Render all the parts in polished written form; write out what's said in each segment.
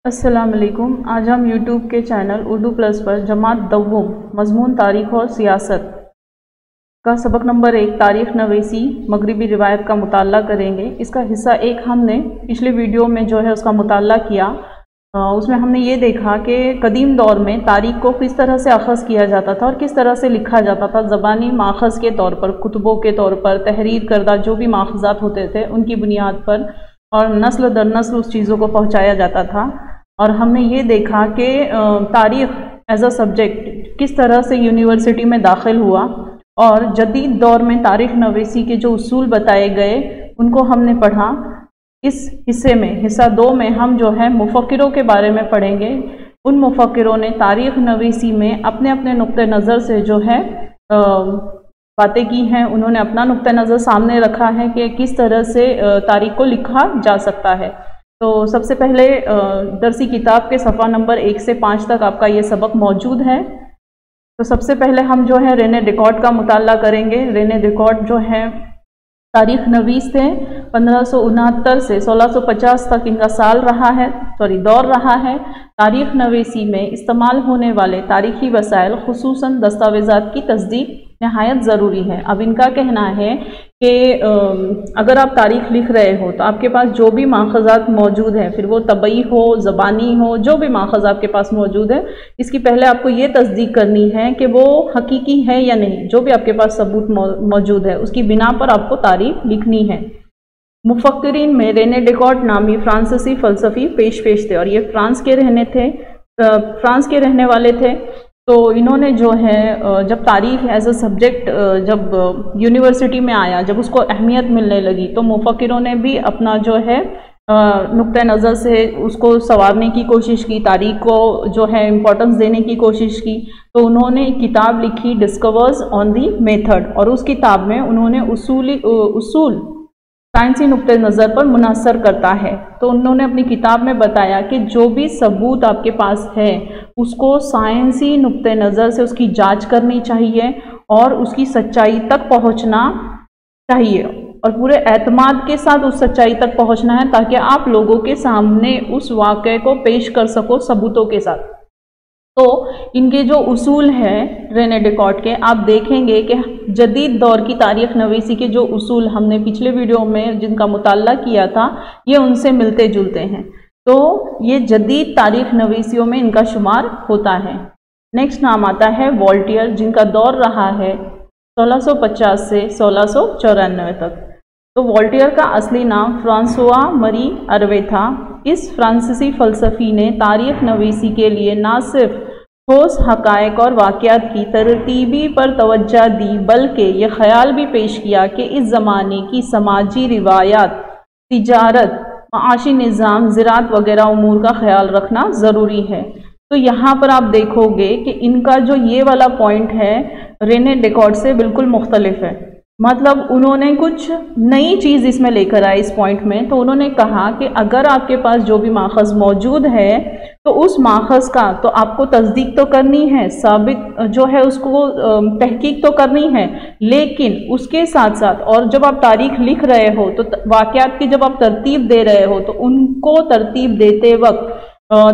अस्सलाम वालेकुम। आज हम YouTube के चैनल उर्दू प्लस पर जमात दव्वम मज़मून तारीख़ और सियासत का सबक नंबर 1 तारीख़ नवीसी मगरिबी रिवायत का मुताला करेंगे। इसका हिस्सा 1 हमने पिछले वीडियो में जो है उसका मुताला किया। उसमें हमने ये देखा कि कदीम दौर में तारीख़ को किस तरह से अख़ज़ किया जाता था और किस तरह से लिखा जाता था। ज़बानी माख़ज़ के तौर पर, कुतुबों के तौर पर, तहरीर करदा जो भी माख़ज़ात होते थे उनकी बुनियाद पर, और नस्ल दर नस्ल उस चीज़ों को पहुँचाया जाता था। और हमने ये देखा कि तारीख़ एज अ सब्जेक्ट किस तरह से यूनिवर्सिटी में दाखिल हुआ, और जदीद दौर में तारीख़ नवीसी के जो उसूल बताए गए उनको हमने पढ़ा। इस हिस्से में, हिस्सा 2 में, हम जो है मुफ़क्किरों के बारे में पढ़ेंगे। उन मुफ़क्किरों ने तारीख़ नवीसी में अपने अपने नुक्ते नज़र से जो है बातें की हैं। उन्होंने अपना नुक्ता नज़र सामने रखा है कि किस तरह से तारीख़ को लिखा जा सकता है। तो सबसे पहले दरसी किताब के सफ़ा नंबर 1 से 5 तक आपका ये सबक मौजूद है। तो सबसे पहले हम जो है रेने डेकार्ट का मुताला करेंगे। रेने डेकार्ट जो है तारीख़ नवीस थे। 1569 से 1650 तक इनका दौर रहा है। तारीख़ नवीसी में इस्तेमाल होने वाले तारीख़ी वसाइल खुसूसन दस्तावेज़ात की तस्दीक नहायत ज़रूरी है। अब इनका कहना है कि अगर आप तारीख़ लिख रहे हो तो आपके पास जो भी माख़ज़ात मौजूद है, फिर वो तबई हो, ज़बानी हो, जो भी माख़ज़ आपके पास मौजूद है, इसकी पहले आपको ये तस्दीक करनी है कि वो हकीकी है या नहीं। जो भी आपके पास सबूत मौजूद है उसकी बिना पर आपको तारीख़ लिखनी है। मुफ़क्किरीन में रेने डेकार्ट नामी फ्रांसीसी फ़लसफ़ी पेश थे, और ये फ्रांस के रहने वाले थे। तो इन्होंने जो है जब तारीख़ एज अ सब्जेक्ट जब यूनिवर्सिटी में आया, जब उसको अहमियत मिलने लगी, तो मुफ़क्किरों ने भी अपना जो है नुक्ता नज़र से उसको संवारने की कोशिश की, तारीख़ को जो है इम्पोर्टेंस देने की कोशिश की। तो उन्होंने एक किताब लिखी, डिस्कवर्स ऑन दी मेथड, और उस किताब में उन्होंने उसूल साइंसी नुक्ते नज़र पर मुनहसर करता है। तो उन्होंने अपनी किताब में बताया कि जो भी सबूत आपके पास है उसको साइंसी नुक्ते नज़र से उसकी जांच करनी चाहिए और उसकी सच्चाई तक पहुंचना चाहिए, और पूरे एतमाद के साथ उस सच्चाई तक पहुंचना है ताकि आप लोगों के सामने उस वाक़े को पेश कर सको सबूतों के साथ। तो इनके जो उसूल हैं रेने डेकार्ट के, आप देखेंगे कि जदीद दौर की तारीख़ नवीसी के जो उसूल हमने पिछले वीडियो में जिनका मुताला किया था, ये उनसे मिलते जुलते हैं। तो ये जदीद तारीख़ नवीसियों में इनका शुमार होता है। नेक्स्ट नाम आता है वॉल्टियर, जिनका दौर रहा है 1650 से 1694 तक। तो वॉल्टियर का असली नाम फ्रांसुआ मरी अरवे था। इस फ्रांसीसी फ़लसफ़ी ने तारीख़ नवीसी के लिए ना सिर्फ ठोस हक़ाइक़ और वाक़यात की तरतीबी पर तवज्जो दी, बल्कि यह ख़याल भी पेश किया कि इस ज़माने की समाजी रिवायात, तिजारत, माशी निज़ाम, ज़राअत वगैरह उमूर का ख्याल रखना ज़रूरी है। तो यहाँ पर आप देखोगे कि इनका जो ये वाला पॉइंट है रेने डेकार्ट से बिल्कुल मुख्तलिफ है। मतलब उन्होंने कुछ नई चीज़ इसमें लेकर आए इस पॉइंट में। तो उन्होंने कहा कि अगर आपके पास जो भी माख़ज़ मौजूद है तो उस माख़ज़ का तो आपको तस्दीक तो करनी है, साबित जो है उसको तहकीक तो करनी है, लेकिन उसके साथ साथ और जब आप तारीख़ लिख रहे हो तो वाक़यात की जब आप तरतीब दे रहे हो तो उनको तरतीब देते वक्त,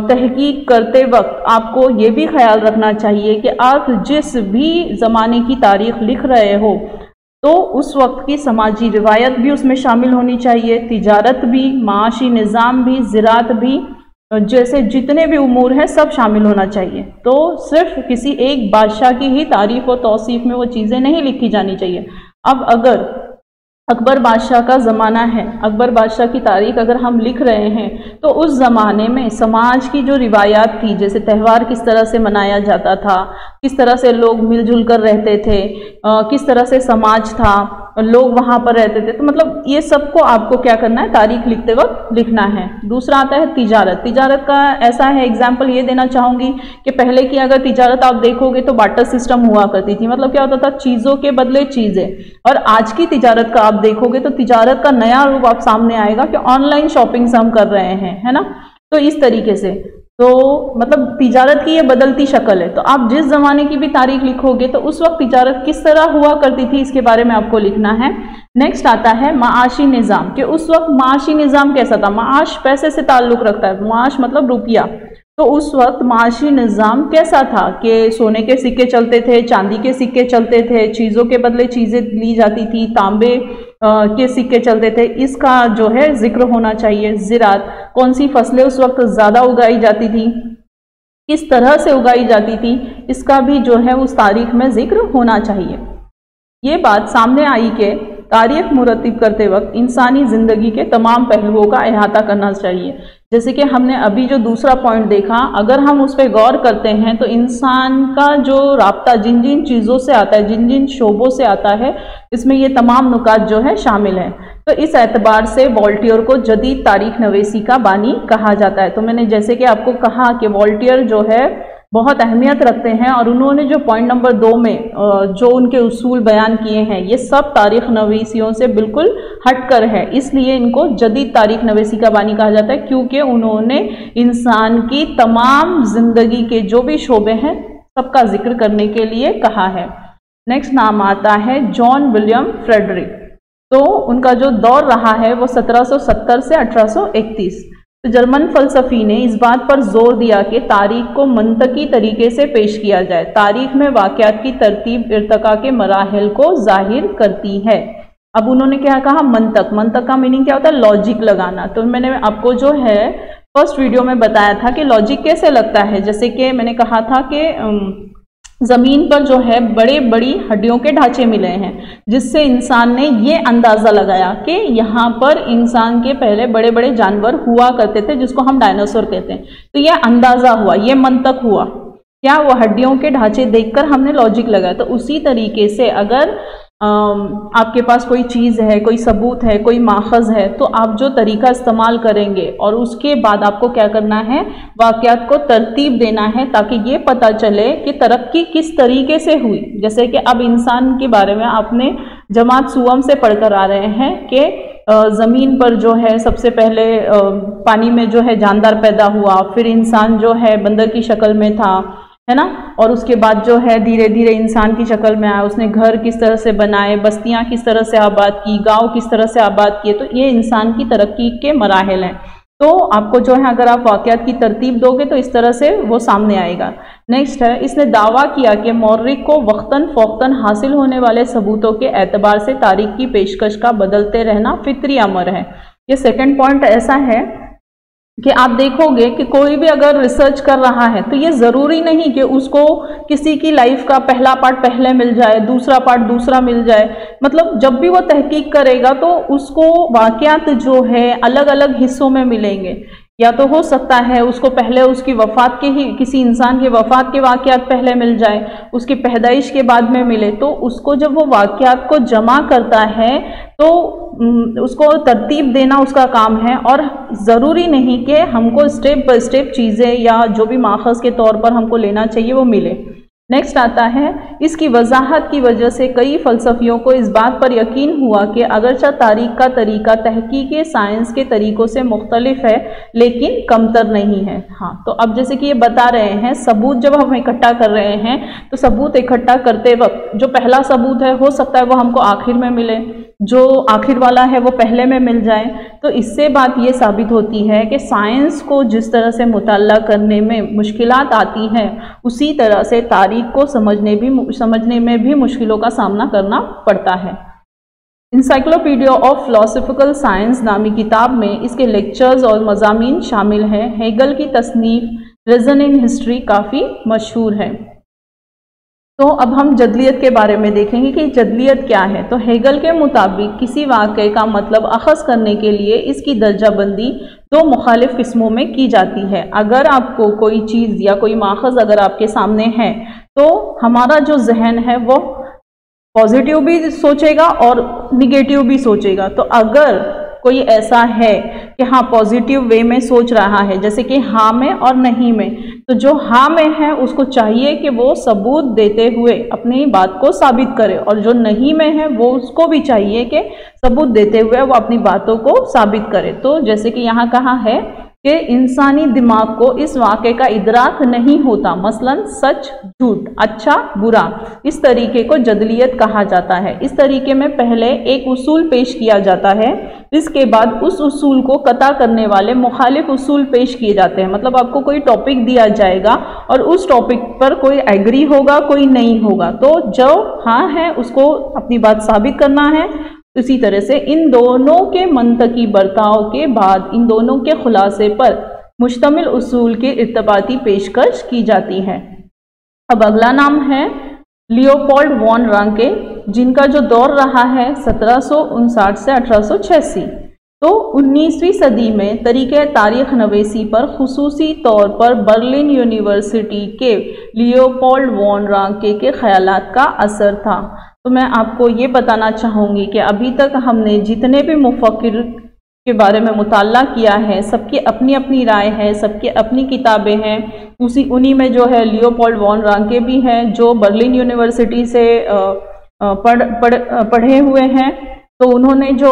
तहकीक करते वक्त आपको ये भी ख्याल रखना चाहिए कि आप जिस भी ज़माने की तारीख़ लिख रहे हो तो उस वक्त की समाजी रिवायत भी उसमें शामिल होनी चाहिए, तिजारत भी, माशी निज़ाम भी, ज़राअत भी, जैसे जितने भी उमूर हैं सब शामिल होना चाहिए। तो सिर्फ किसी एक बादशाह की ही तारीफ़ और तौसीफ़ में वो चीज़ें नहीं लिखी जानी चाहिए। अब अगर अकबर बादशाह का ज़माना है, अकबर बादशाह की तारीख़ अगर हम लिख रहे हैं तो उस ज़माने में समाज की जो रिवायात थी, जैसे त्यौहार किस तरह से मनाया जाता था, किस तरह से लोग मिलजुल कर रहते थे, किस तरह से समाज था, लोग वहाँ पर रहते थे, तो मतलब ये सबको आपको क्या करना है, तारीख़ लिखते वक्त लिखना है। दूसरा आता है तिजारत। तिजारत का ऐसा है, एग्जाम्पल ये देना चाहूँगी कि पहले की अगर तिजारत आप देखोगे तो बार्टर सिस्टम हुआ करती थी। मतलब क्या होता था, चीज़ों के बदले चीज़ें। और आज की तिजारत का आप देखोगे तो तिजारत का नया रूप आप सामने आएगा कि ऑनलाइन शॉपिंग से हम कर रहे हैं, है ना। तो इस तरीके से तो मतलब तिजारत की ये बदलती शक्ल है। तो आप जिस ज़माने की भी तारीख लिखोगे तो उस वक्त तिजारत किस तरह हुआ करती थी इसके बारे में आपको लिखना है। नेक्स्ट आता है माशी निज़ाम, कि उस वक्त माशी निज़ाम कैसा था। माश पैसे से ताल्लुक़ रखता है, माश मतलब रुपया। तो उस वक्त माशी निज़ाम कैसा था कि सोने के सिक्के चलते थे, चांदी के सिक्के चलते थे, चीज़ों के बदले चीज़ें ली जाती थी, तांबे के सिक्के चलते थे। इसका जो है जिक्र होना चाहिए। ज़राअत, कौन सी फसलें उस वक्त ज़्यादा उगाई जाती थी, किस तरह से उगाई जाती थी, इसका भी जो है उस तारीख में जिक्र होना चाहिए। ये बात सामने आई कि तारीख मुरतब करते वक्त इंसानी ज़िंदगी के तमाम पहलुओं का अहाता करना चाहिए। जैसे कि हमने अभी जो दूसरा पॉइंट देखा, अगर हम उस पर गौर करते हैं तो इंसान का जो राब्ता जिन जिन चीज़ों से आता है, जिन जिन शोबों से आता है, इसमें ये तमाम नुकात जो है शामिल हैं। तो इस एतबार से वॉल्टियर को जदीद तारीख नवीसी का बानी कहा जाता है। तो मैंने जैसे कि आपको कहा कि वॉल्टियर जो है बहुत अहमियत रखते हैं, और उन्होंने जो पॉइंट नंबर 2 में जो उनके उसूल बयान किए हैं, ये सब तारीख नवीसियों से बिल्कुल हटकर है। इसलिए इनको जदीद तारीख नवीसी का बानी कहा जाता है, क्योंकि उन्होंने इंसान की तमाम जिंदगी के जो भी शोबे हैं सबका जिक्र करने के लिए कहा है। नेक्स्ट नाम आता है जॉन विलियम फ्रेडरिक। तो उनका जो दौर रहा है वो 1770 से 1831। तो जर्मन फ़लसफ़ी ने इस बात पर जोर दिया कि तारीख को मंतकी तरीके से पेश किया जाए। तारीख में वाक़यात की तरतीब इर्तका के मराहिल को जाहिर करती है। अब उन्होंने क्या कहा, मंतक। मंतक का मीनिंग क्या होता है, लॉजिक लगाना। तो मैंने आपको जो है फर्स्ट वीडियो में बताया था कि लॉजिक कैसे लगता है। जैसे कि मैंने कहा था कि ज़मीन पर जो है बड़े बड़ी हड्डियों के ढांचे मिले हैं, जिससे इंसान ने ये अंदाज़ा लगाया कि यहाँ पर इंसान के पहले बड़े बड़े जानवर हुआ करते थे, जिसको हम डायनासोर कहते हैं। तो यह अंदाज़ा हुआ, ये मंतक हुआ। क्या वो हड्डियों के ढांचे देखकर हमने लॉजिक लगाया। तो उसी तरीके से अगर आपके पास कोई चीज़ है, कोई सबूत है, कोई माखज़ है, तो आप जो तरीका इस्तेमाल करेंगे और उसके बाद आपको क्या करना है, वाक़यात को तरतीब देना है, ताकि ये पता चले कि तरक्की किस तरीके से हुई। जैसे कि अब इंसान के बारे में आपने जमात सुवम से पढ़कर आ रहे हैं कि ज़मीन पर जो है सबसे पहले पानी में जो है जानदार पैदा हुआ, फिर इंसान जो है बंदर की शक्ल में था, है ना, और उसके बाद जो है धीरे धीरे इंसान की शक्ल में आया। उसने घर किस तरह से बनाए, बस्तियां किस तरह से आबाद की, गांव किस तरह से आबाद किए। तो ये इंसान की तरक्की के मराहिल हैं। तो आपको जो है अगर आप वाक़यात की तरतीब दोगे तो इस तरह से वो सामने आएगा। नेक्स्ट है, इसने दावा किया कि मौर्रिख को वक्तन फ़ौक्तन हासिल होने वाले सबूतों के एतबार से तारीख की पेशकश का बदलते रहना फितरी अमर है। ये सेकंड पॉइंट ऐसा है कि आप देखोगे कि कोई भी अगर रिसर्च कर रहा है तो ये ज़रूरी नहीं कि उसको किसी की लाइफ का पहला पार्ट पहले मिल जाए, दूसरा पार्ट दूसरा मिल जाए। मतलब जब भी वो तहकीक करेगा तो उसको वाक़यात जो है अलग अलग हिस्सों में मिलेंगे। या तो हो सकता है उसको पहले उसकी वफ़ात के ही, किसी इंसान के वफ़ात के वाक़यात पहले मिल जाए, उसकी पैदाइश के बाद में मिले। तो उसको जब वो वाक़यात को जमा करता है तो उसको तरतीब देना उसका काम है, और ज़रूरी नहीं कि हमको स्टेप बाय स्टेप चीज़ें या जो भी माखज़ के तौर पर हमको लेना चाहिए वो मिले। नेक्स्ट आता है, इसकी वजाहत की वजह से कई फ़लसफ़ियों को इस बात पर यकीन हुआ कि अगरचा तारीख का तरीका तहकीक साइंस के तरीक़ों से मुख्तलिफ है लेकिन कमतर नहीं है। हाँ, तो अब जैसे कि ये बता रहे हैं, सबूत जब हम इकट्ठा कर रहे हैं तो सबूत इकट्ठा करते वक्त जो पहला सबूत है हो सकता है वो हमको आखिर में मिले, जो आखिर वाला है वो पहले में मिल जाए। तो इससे बात ये साबित होती है कि साइंस को जिस तरह से मुताल्ला करने में मुश्किलात आती हैं, उसी तरह से तारीख को समझने में भी मुश्किलों का सामना करना पड़ता है। इंसाइक्लोपीडिया ऑफ फिलोसॉफिकल साइंस नामी किताब में इसके लेक्चर्स और मज़ामीन शामिल हैं। हेगल की तसनीफ रीज़न इन हिस्ट्री काफ़ी मशहूर है। तो अब हम जदलियत के बारे में देखेंगे कि जदलियत क्या है। तो हेगल के मुताबिक किसी वाक़े का मतलब अख़ज़ करने के लिए इसकी दर्जाबंदी दो मुखालिफ किस्मों में की जाती है। अगर आपको कोई चीज़ या कोई माखज़ अगर आपके सामने है तो हमारा जो जहन है वो पॉजिटिव भी सोचेगा और निगेटिव भी सोचेगा। तो अगर कोई ऐसा है कि हाँ पॉजिटिव वे में सोच रहा है, जैसे कि हाँ में और नहीं में, तो जो हाँ में है उसको चाहिए कि वो सबूत देते हुए अपनी बात को साबित करे, और जो नहीं में है वो उसको भी चाहिए कि सबूत देते हुए वो अपनी बातों को साबित करे। तो जैसे कि यहाँ कहा है कि इंसानी दिमाग को इस वाक़े का इदराक नहीं होता, मसलन सच झूठ, अच्छा बुरा, इस तरीके को जदलियत कहा जाता है। इस तरीके में पहले एक उसूल पेश किया जाता है, इसके बाद उस उसूल को कता करने वाले मुखालिफ उसूल पेश किए जाते हैं। मतलब आपको कोई टॉपिक दिया जाएगा और उस टॉपिक पर कोई एग्री होगा, कोई नहीं होगा, तो जो हाँ है उसको अपनी बात साबित करना है। इसी तरह से इन दोनों के मंतकी बर्ताव के बाद इन दोनों के खुलासे पर मुश्तमिल उसूल की इर्तबाती पेशकश की जाती है। अब अगला नाम है लियोपोल्ड वॉन रांके, जिनका जो दौर रहा है 1759 से 1886। तो 19वीं सदी में तरीके तारीख नवेसी पर खुसूसी तौर पर बर्लिन यूनिवर्सिटी के लियोपोल्ड वॉन रांके के ख्यालात का असर था। तो मैं आपको ये बताना चाहूँगी कि अभी तक हमने जितने भी मुफक्किर के बारे में मुताल्ला किया है, सबकी अपनी अपनी राय है, सबकी अपनी किताबें हैं। उन्हीं में जो है लियोपोल्ड वॉन रांके भी हैं, जो बर्लिन यूनिवर्सिटी से पढ़े हुए हैं। तो उन्होंने जो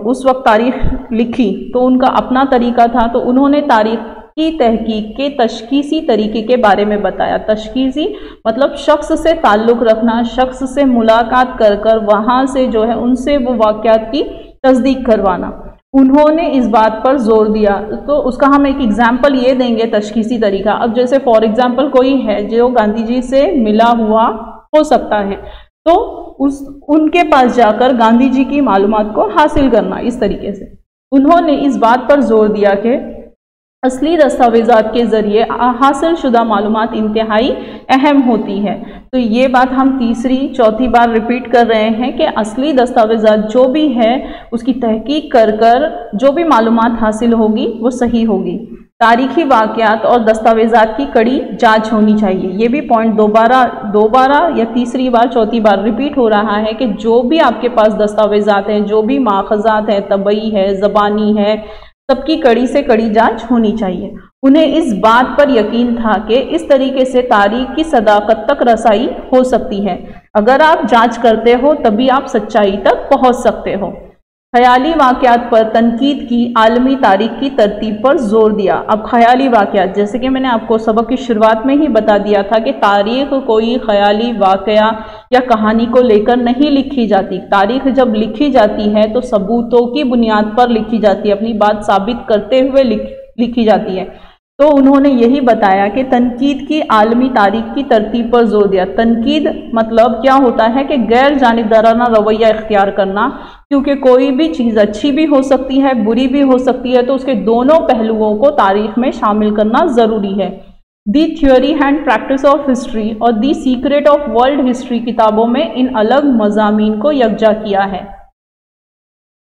उस वक्त तारीख लिखी तो उनका अपना तरीका था। तो उन्होंने तारीख की तहकीक के तशखीसी तरीके के बारे में बताया। तशखीसी मतलब शख्स से ताल्लुक़ रखना, शख्स से मुलाकात कर कर वहाँ से जो है उनसे वो वाक़यात की तस्दीक करवाना। उन्होंने इस बात पर जोर दिया। तो उसका हम एक एग्जाम्पल ये देंगे तशखीसी तरीका। अब जैसे फॉर एग्जाम्पल कोई है जो गांधी जी से मिला हुआ हो सकता है, तो उनके पास जाकर गांधी जी की मालूमात को हासिल करना। इस तरीके से उन्होंने इस बात पर जोर दिया कि असली दस्तावेज़ात के ज़रिए हासिल शुदा मालूमात इंतहाई अहम होती है। तो ये बात हम तीसरी चौथी बार रिपीट कर रहे हैं कि असली दस्तावेज़ात जो भी है उसकी तहकीक कर कर जो भी मालूमात हासिल होगी वो सही होगी। तारीखी वाक़यात और दस्तावेज़ात की कड़ी जांच होनी चाहिए। ये भी पॉइंट दोबारा या तीसरी बार चौथी बार रिपीट हो रहा है कि जो भी आपके पास दस्तावेज़ात हैं, जो भी माखज़ात है, तबई है, ज़बानी है, सबकी कड़ी से कड़ी जांच होनी चाहिए। उन्हें इस बात पर यकीन था कि इस तरीके से तारीख की सदाकत तक रसाई हो सकती है। अगर आप जांच करते हो तभी आप सच्चाई तक पहुंच सकते हो। ख्याली वाक़यात पर तनकीद की आलमी तारीख की तरतीब पर जोर दिया। अब ख्याली वाक़यात, जैसे कि मैंने आपको सबक की शुरुआत में ही बता दिया था कि तारीख कोई ख्याली वाक़या या कहानी को लेकर नहीं लिखी जाती। तारीख जब लिखी जाती है तो सबूतों की बुनियाद पर लिखी जाती है, अपनी बात साबित करते हुए लिखी जाती है। तो उन्होंने यही बताया कि तनकीद की आलमी तारीख की तरतीब पर जोर दिया। तनकीद मतलब क्या होता है कि गैर जानिबदाराना रवैया इख्तियार करना, क्योंकि कोई भी चीज़ अच्छी भी हो सकती है, बुरी भी हो सकती है, तो उसके दोनों पहलुओं को तारीख में शामिल करना ज़रूरी है। The theory and practice of history और the secret of world history किताबों में इन अलग मज़ामीन को यकजा किया है।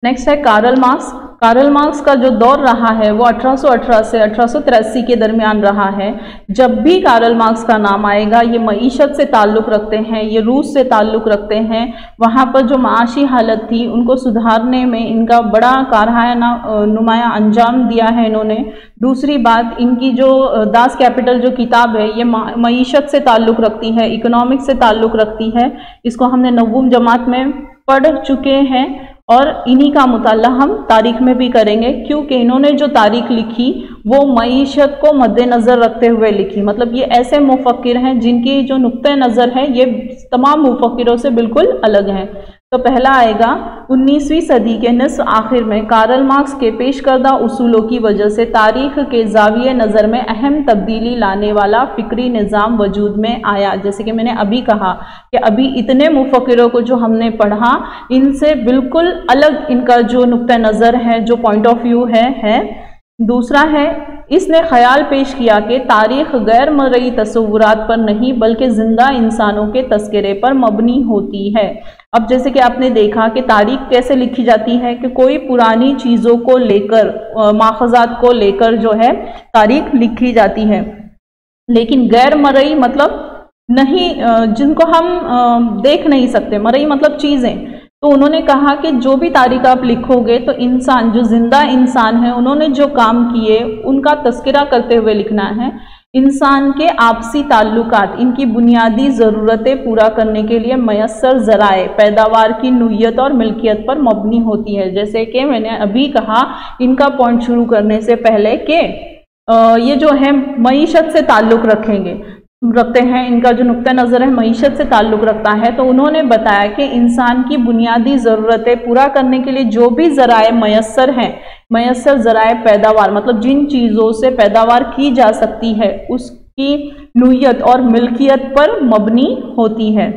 नेक्स्ट है कार्ल मार्क्स। कार्ल मार्क्स का जो दौर रहा है वो 1818 से 1883 के दरमियान रहा है। जब भी कार्ल मार्क्स का नाम आएगा ये मईशत से ताल्लुक़ रखते हैं, ये रूस से ताल्लुक़ रखते हैं। वहाँ पर जो माशी हालत थी उनको सुधारने में इनका बड़ा कारहाना नुमाया अंजाम दिया है इन्होंने। दूसरी बात, इनकी जो दास कैपिटल जो किताब है ये मईशत से ताल्लुक़ रखती है, इकोनॉमिक्स से ताल्लुक़ रखती है। इसको हमने नवम जमात में पढ़ चुके हैं और इन्हीं का मुताला हम तारीख में भी करेंगे, क्योंकि इन्होंने जो तारीख लिखी वो मईशत को मद्देनज़र रखते हुए लिखी। मतलब ये ऐसे मुफक्किर हैं जिनकी जो नुक्ते नज़र है ये तमाम मुफक्किरों से बिल्कुल अलग हैं। तो पहला आएगा 19वीं सदी के निस्फ़ आखिर में कार्ल मार्क्स के पेश करदा उसूलों की वजह से तारीख के ज़ाविये नज़र में अहम तब्दीली लाने वाला फ़िक्री निज़ाम वजूद में आया। जैसे कि मैंने अभी कहा कि अभी इतने मुफक्किरों को जो हमने पढ़ा इनसे बिल्कुल अलग इनका जो नुक्ता नज़र है, जो पॉइंट ऑफ व्यू है। दूसरा है, इसने ख्याल पेश किया कि तारीख गैर मरई तस्वुरात पर नहीं बल्कि ज़िंदा इंसानों के तस्करे पर मबनी होती है। अब जैसे कि आपने देखा कि तारीख कैसे लिखी जाती है कि कोई पुरानी चीज़ों को लेकर, माखज़ात को लेकर जो है तारीख लिखी जाती है, लेकिन गैर मरई मतलब नहीं, जिनको हम देख नहीं सकते। मरई मतलब चीज़ें। तो उन्होंने कहा कि जो भी तारीख आप लिखोगे तो इंसान, जो जिंदा इंसान है, उन्होंने जो काम किए उनका तस्करा करते हुए लिखना है। इंसान के आपसी ताल्लुकात, इनकी बुनियादी ज़रूरतें पूरा करने के लिए मयस्सर ज़राए पैदावार की नोयत और मिल्कियत पर मबनी होती है। जैसे कि मैंने अभी कहा इनका पॉइंट शुरू करने से पहले कि ये जो है मईशत से ताल्लुक़ रखते हैं, इनका जो नुक्ता नज़र है मईशत से ताल्लुक़ रखता है। तो उन्होंने बताया कि इंसान की बुनियादी ज़रूरतें पूरा करने के लिए जो भी ज़राए मयस्सर हैं, मयस्सर ज़राए पैदावार मतलब जिन चीज़ों से पैदावार की जा सकती है उसकी नोयत और मिल्कियत पर मबनी होती है।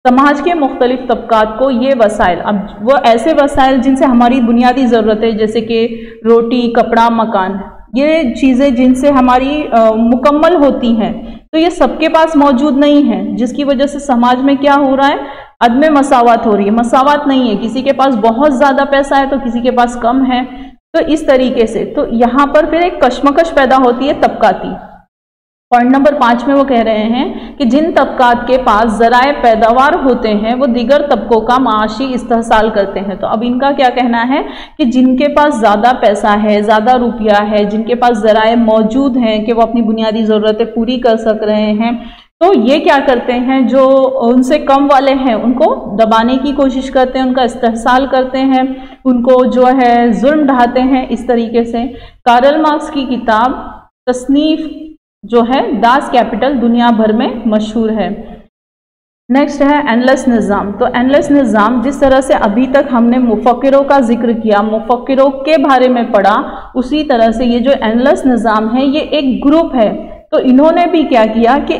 समाज के मुख्तलिफ तबकात को ये वसाइल, अब वो ऐसे वसाइल जिनसे हमारी बुनियादी ज़रूरतें जैसे कि रोटी, कपड़ा, मकान, ये चीज़ें जिनसे हमारी मुकम्मल होती हैं, तो ये सबके पास मौजूद नहीं है, जिसकी वजह से समाज में क्या हो रहा है, अदमे मसावत हो रही है, मसावत नहीं है, किसी के पास बहुत ज़्यादा पैसा है तो किसी के पास कम है। तो इस तरीके से तो यहाँ पर फिर एक कशमकश पैदा होती है तबकाती। पॉइंट नंबर 5 में वो कह रहे हैं कि जिन तबकात के पास ज़राए पैदावार होते हैं वो दीगर तबकों का माशी इस्तेहसाल करते हैं। तो अब इनका क्या कहना है कि जिनके पास ज़्यादा पैसा है, ज़्यादा रुपया है, जिनके पास ज़राए मौजूद हैं कि वो अपनी बुनियादी ज़रूरतें पूरी कर सक रहे हैं, तो ये क्या करते हैं, जो उनसे कम वाले हैं उनको दबाने की कोशिश करते हैं, उनका इस्तेहसाल करते हैं, उनको जो है जुल्म ढाते हैं। इस तरीके से कार्ल मार्क्स की किताब तसनीफ जो है दास कैपिटल दुनिया भर में मशहूर है। नेक्स्ट है एंडलेस निज़ाम। तो एंडलेस निज़ाम, जिस तरह से अभी तक हमने मुफक्किरों का जिक्र किया, मुफक्किरों के बारे में पढ़ा, उसी तरह से ये जो एंडलेस निज़ाम है ये एक ग्रुप है। तो इन्होंने भी क्या किया कि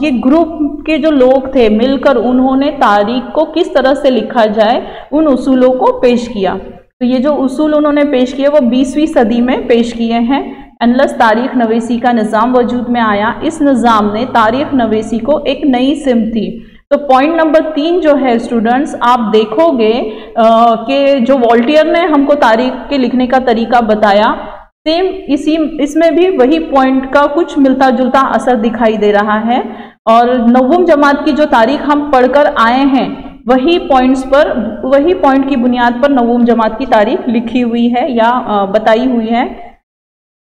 ये ग्रुप के जो लोग थे मिलकर उन्होंने तारीख को किस तरह से लिखा जाए उन उसूलों को पेश किया। तो ये जो उसूल उन्होंने पेश किए वो 20वीं सदी में पेश किए हैं। एंडलेस तारीख नवीसी का निज़ाम वजूद में आया। इस निज़ाम ने तारीख नवीसी को एक नई सिमत दी। तो पॉइंट नंबर 3 जो है स्टूडेंट्स, आप देखोगे कि जो वॉल्टियर ने हमको तारीख के लिखने का तरीका बताया, सेम इसमें भी वही पॉइंट का कुछ मिलता जुलता असर दिखाई दे रहा है। और नवम जमात की जो तारीख हम पढ़कर आए हैं वही पॉइंट की बुनियाद पर नवम जमात की तारीख लिखी हुई है या बताई हुई है।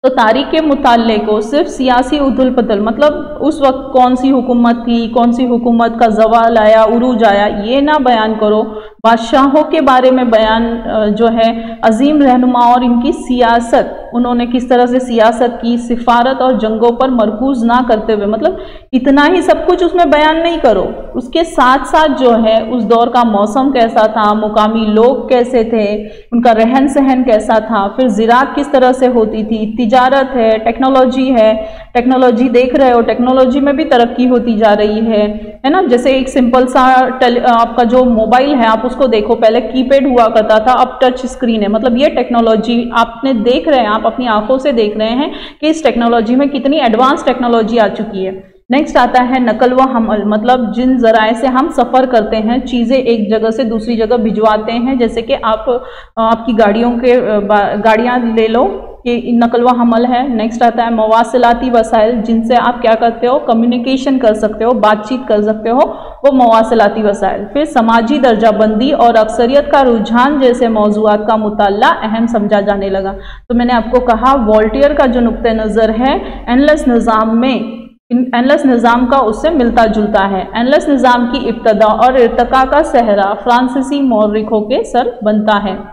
तो तारीख के मुताल्ले को सिर्फ सियासी उथल पुथल, मतलब उस वक्त कौन सी हुकूमत थी, कौन सी हुकूमत का जवाल आया, उरूज आया, ये ना बयान करो। बादशाहों के बारे में बयान जो है अजीम रहनुमा और इनकी सियासत, उन्होंने किस तरह से सियासत की, सिफारत और जंगों पर मरकूज ना करते हुए, मतलब इतना ही सब कुछ उसमें बयान नहीं करो, उसके साथ साथ जो है उस दौर का मौसम कैसा था, मुकामी लोग कैसे थे, उनका रहन सहन कैसा था, फिर ज़राअत किस तरह से होती थी, तिजारत है, टेक्नोलॉजी देख रहे हो, टेक्नोलॉजी में भी तरक्की होती जा रही है ना। जैसे एक सिंपल सा आपका जो मोबाइल है आप उसको देखो, पहले कीपैड हुआ करता था, अब टच स्क्रीन है। मतलब ये टेक्नोलॉजी आपने देख रहे हैं, आप अपनी आंखों से देख रहे हैं कि इस टेक्नोलॉजी में कितनी एडवांस टेक्नोलॉजी आ चुकी है। नेक्स्ट आता है नकल व हमल, मतलब जिन ज़राए से हम सफ़र करते हैं, चीज़ें एक जगह से दूसरी जगह भिजवाते हैं, जैसे कि आपकी गाड़ियाँ ले लो, कि नकल व हमल है। नेक्स्ट आता है मवासिलाती वसाइल, जिनसे आप क्या करते हो, कम्युनिकेशन कर सकते हो, बातचीत कर सकते हो, वो मवासिलाती वसाइल। फिर समाजी दर्जाबंदी और अक्सरियत का रुझान जैसे मौज़ूआत का मुताला अहम समझा जाने लगा। तो मैंने आपको कहा वॉल्टियर का जो नुक्ते नज़र है एंडलेस निज़ाम में, एंडलेस निज़ाम का उससे मिलता जुलता है। एंडलेस निज़ाम की इब्तदा और इर्तका का सहरा फ्रांसीसी मौर्रिखों के सर बनता है।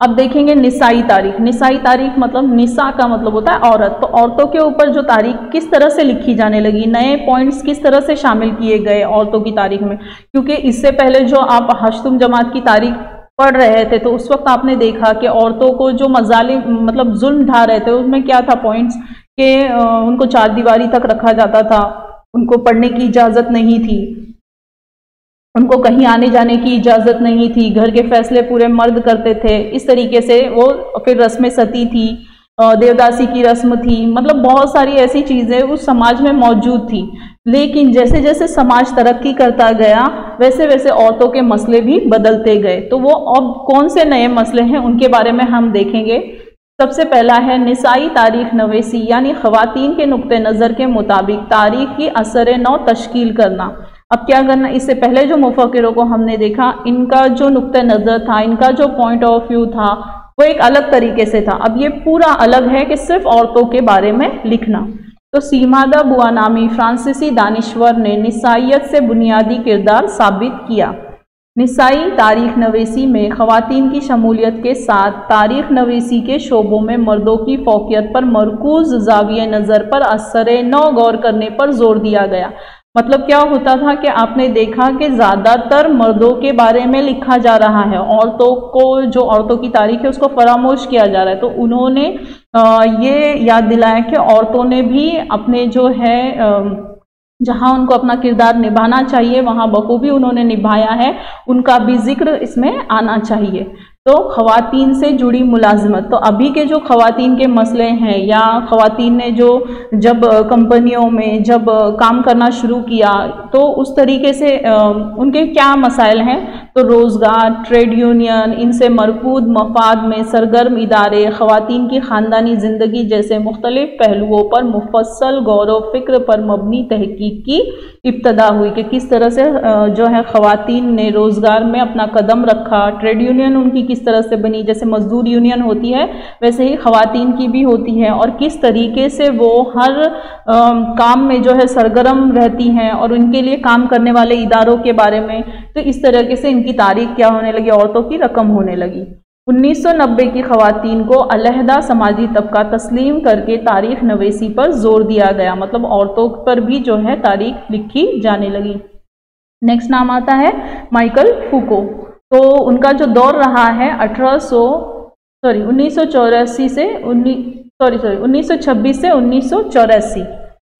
अब देखेंगे निसाई तारीख। निसाई तारीख मतलब निसा का मतलब होता है औरत, तो औरतों के ऊपर जो तारीख किस तरह से लिखी जाने लगी, नए पॉइंट्स किस तरह से शामिल किए गए औरतों की तारीख में। क्योंकि इससे पहले जो आप हश्तुम जमात की तारीख पढ़ रहे थे तो उस वक्त आपने देखा कि औरतों को जो मजालिम मतलब जुल्म ढा रहे थे, उसमें क्या था पॉइंट्स कि उनको 4 दीवारी तक रखा जाता था, उनको पढ़ने की इजाज़त नहीं थी, उनको कहीं आने जाने की इजाज़त नहीं थी, घर के फैसले पूरे मर्द करते थे। इस तरीके से वो फिर रस्म सती थी, देवदासी की रस्म थी, मतलब बहुत सारी ऐसी चीज़ें उस समाज में मौजूद थी। लेकिन जैसे जैसे समाज तरक्की करता गया वैसे वैसे औरतों के मसले भी बदलते गए। तो वो अब कौन से नए मसले हैं उनके बारे में हम देखेंगे। सबसे पहला है निसाई तारीख नवेसी, यानी ख़वातीन के नुक्ते नज़र के मुताबिक तारीख की असर नौ तश्कील करना। अब क्या करना, इससे पहले जो मुफक्किरों को हमने देखा, इनका जो नुक्ते नज़र था, इनका जो पॉइंट ऑफ व्यू था वो एक अलग तरीके से था। अब ये पूरा अलग है कि सिर्फ औरतों के बारे में लिखना। तो सीमादा बुआ नामी फ्रांसीसी दानिश्वर ने निसाइयत से बुनियादी किरदार साबित किया। निसाई तारीख नवीसी में ख़वातीन की शमूलियत के साथ तारीख नवीसी के शोबों में मर्दों की फौकियत पर मरकूज ज़ाविये नज़र पर असरे नौ गौर करने पर जोर दिया गया। मतलब क्या होता था कि आपने देखा कि ज़्यादातर मर्दों के बारे में लिखा जा रहा है, औरतों को, जो औरतों की तारीख है उसको फरामोश किया जा रहा है। तो उन्होंने ये याद दिलाया कि औरतों ने भी अपने जो है जहां उनको अपना किरदार निभाना चाहिए वहां बखूबी उन्होंने निभाया है, उनका भी जिक्र इसमें आना चाहिए। तो ख़वातीन से जुड़ी मुलाजमत, तो अभी के जो ख़वातीन के मसले हैं या ख़वातीन ने जो जब कंपनियों में जब काम करना शुरू किया तो उस तरीके से उनके क्या मसाइल हैं, तो रोज़गार, ट्रेड यूनियन, इनसे मरकूद मफाद में सरगर्म इदारे, ख़वातीन की ख़ानदानी ज़िंदगी जैसे मुख्तलिफ पहलुओं पर मुफस्सल गौर व फिक्र पर मबनी तहकीक की इब्तदा हुई कि किस तरह से जो है ख़वातीन ने रोज़गार में अपना कदम रखा, ट्रेड यूनियन उनकी किस तरह से बनी, जैसे मजदूर यूनियन होती है वैसे ही ख़वातीन की भी होती है, और किस तरीके से वो हर काम में जो है सरगर्म रहती हैं और उनके लिए काम करने वाले इदारों के बारे में, तो इस तरीके से इनकी तारीख क्या होने लगी, औरतों की रकम होने लगी। 1990 की ख़वातीन को अलहदा समाजी तबका तस्लीम करके तारीख नवीसी पर जोर दिया गया, मतलब औरतों पर भी जो है तारीख लिखी जाने लगी। नेक्स्ट नाम आता है माइकल फूको। तो उनका जो दौर रहा है 1926 से 1984।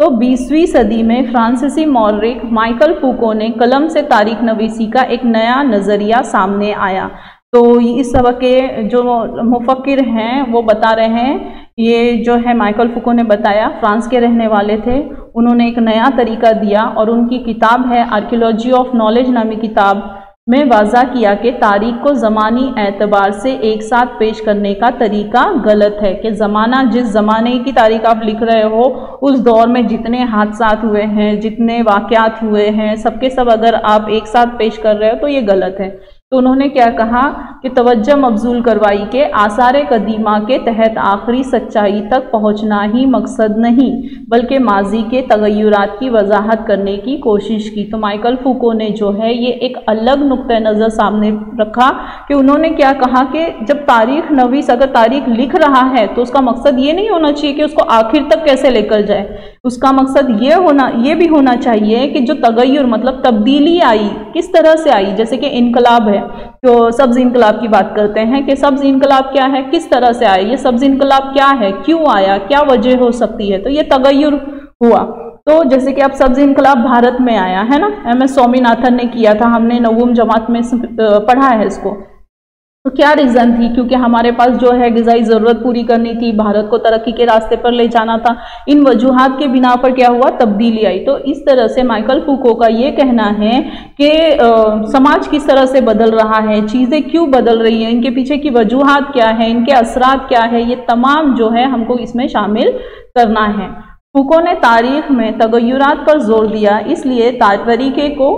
तो 20वीं सदी में फ्रांसीसी मौर्रिख माइकल फूको ने कलम से तारीख नवीसी का एक नया नज़रिया सामने आया। तो इस सबक के जो मुफक्किर हैं वो बता रहे हैं, ये जो है माइकल फूको ने बताया, फ्रांस के रहने वाले थे, उन्होंने एक नया तरीका दिया और उनकी किताब है आर्कियोलॉजी ऑफ नॉलेज नामी किताब में वाज़ा किया कि तारीख को ज़मानी एतबार से एक साथ पेश करने का तरीका गलत है, कि ज़माना, जिस ज़माने की तारीख आप लिख रहे हो उस दौर में जितने हादसात हुए हैं, जितने वाक़यात हुए हैं, सबके सब अगर आप एक साथ पेश कर रहे हो तो ये गलत है। तो उन्होंने क्या कहा कि तवज्जो मबजूल करवाई के आसार कदीमा के तहत आखिरी सच्चाई तक पहुँचना ही मकसद नहीं बल्कि माजी के तगय्युरात की वजाहत करने की कोशिश की। तो माइकल फूको ने जो है ये एक अलग नुक्ता नज़र सामने रखा कि उन्होंने क्या कहा कि जब तारीख नवीस अगर तारीख लिख रहा है तो उसका मकसद ये नहीं होना चाहिए कि उसको आखिर तक कैसे लेकर जाए, उसका मकसद ये भी होना चाहिए कि जो तगय्युर मतलब तब्दीली आई किस तरह से आई, जैसे कि इनकलाब है, तो सब्ज़ इनकलाब की बात करते हैं कि सब्ज़ इनकलाब क्या है, किस तरह से आया, ये सब्ज़ इनकलाब क्या है, क्यों आया, क्या वजह हो सकती है, तो ये तगय्युर हुआ। तो जैसे कि अब सब्ज़ इनकलाब भारत में आया है ना, MS स्वामीनाथन ने किया था, हमने नवम जमात में पढ़ा है इसको। तो क्या रीज़न थी, क्योंकि हमारे पास जो है ग़िज़ाई ज़रूरत पूरी करनी थी, भारत को तरक्की के रास्ते पर ले जाना था, इन वजूहात के बिना पर क्या हुआ, तब्दीली आई। तो इस तरह से माइकल फूको का ये कहना है कि समाज किस तरह से बदल रहा है, चीज़ें क्यों बदल रही हैं, इनके पीछे की वजूहात क्या है, इनके असरात क्या है, ये तमाम जो है हमको इसमें शामिल करना है। फूको ने तारीख में तगय्युरात पर जोर दिया, इसलिए तरीके को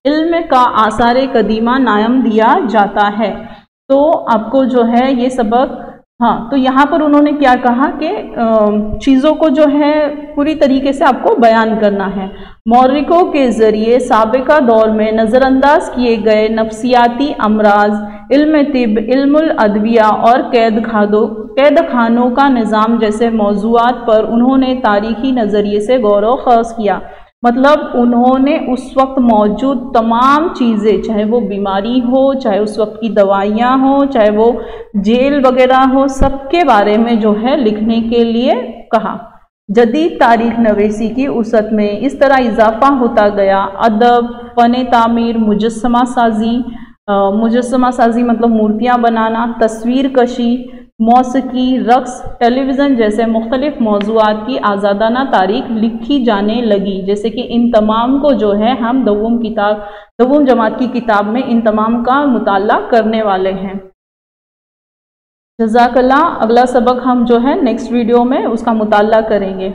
इल्म का आसार कदीमा नाम दिया जाता है। तो आपको जो है ये सबक, हाँ, तो यहाँ पर उन्होंने क्या कहा कि चीज़ों को जो है पूरी तरीके से आपको बयान करना है। मौर्रिखों के ज़रिए साबिका दौर में नज़रअंदाज किए गए नफ्सियाती अमराज, इल्म तिब, इल्मुल अदविया और कैद खानों का निज़ाम जैसे मौज़ूआत पर उन्होंने तारीख़ी नज़रिए से गौर व ख़ौज़ किया। मतलब उन्होंने उस वक्त मौजूद तमाम चीज़ें, चाहे वो बीमारी हो, चाहे उस वक्त की दवाइयाँ हो, चाहे वो जेल वगैरह हो, सबके बारे में जो है लिखने के लिए कहा। जदीद तारीख नवीसी की उसत में इस तरह इजाफा होता गया, अदब, फ़न तामीर, मुजस्समा साजी मतलब मूर्तियाँ बनाना, तस्वीर कशी, मौसीकी, रक्स, टेलीविज़न जैसे मुख्तलिफ मौज़ूआत की आज़ादाना तारीख लिखी जाने लगी। जैसे कि इन तमाम को जो है हम दवम जमात की किताब में इन तमाम का मुताला करने वाले हैं। जज़ाकल्लाह। अगला सबक हम जो है नेक्स्ट वीडियो में उसका मुताला करेंगे।